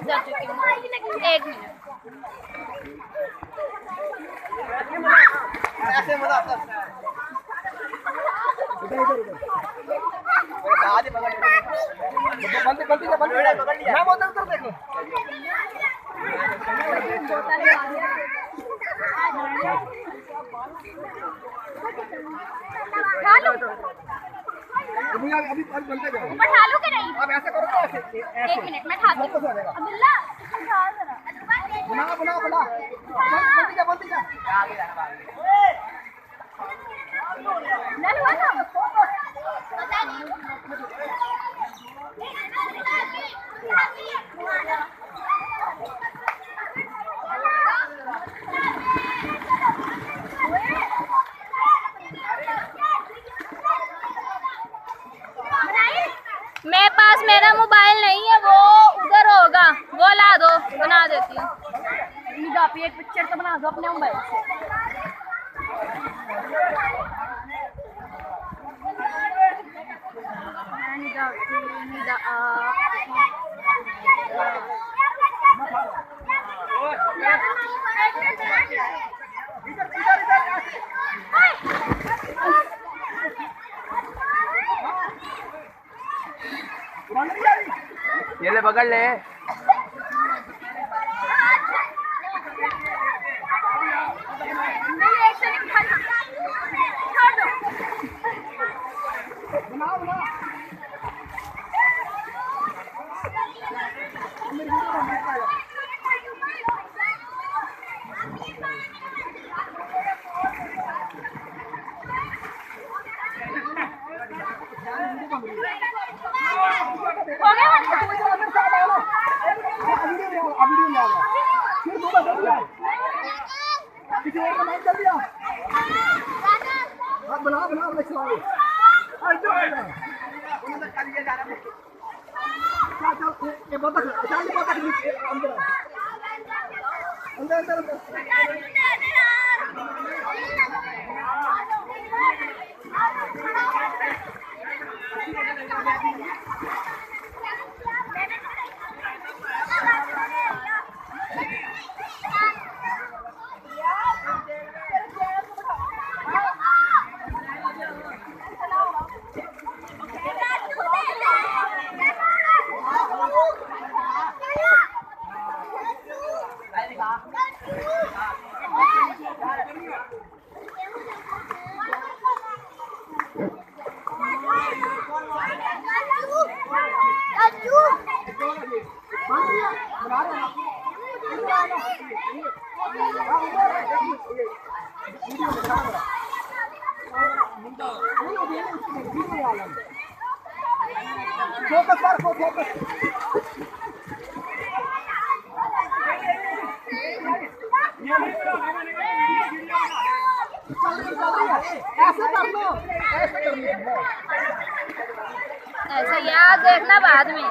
जा चुकी हूँ। 1 मिनट। ऐसे मजा आता है। इधर इधर इधर आगे पकड़ ले। बंद बंद जा बंद पकड़ लिया। मैं बोलता उधर देखो। ढालू अभी बनते जाओ। ऊपर ढालू के नहीं। अब ऐसे करो ना ऐसे। 1 मिनट मैं ढालती हूँ। अब्दुल्ला ढाल जरा। बना बना बना। बंद जा। आगे जाना आगे। नल हुआ ना। मेरे पास मेरा मोबाइल नहीं है, वो उधर होगा, वो ला दो, बना देती हूँ। निदा पे एक पिक्चर तो बना दो अपने मोबाइल से। निदा ये ले पकड़ ले। बना बना फोकस पर फोकस ऐसे कर लो ऐसे याद देखना बाद में।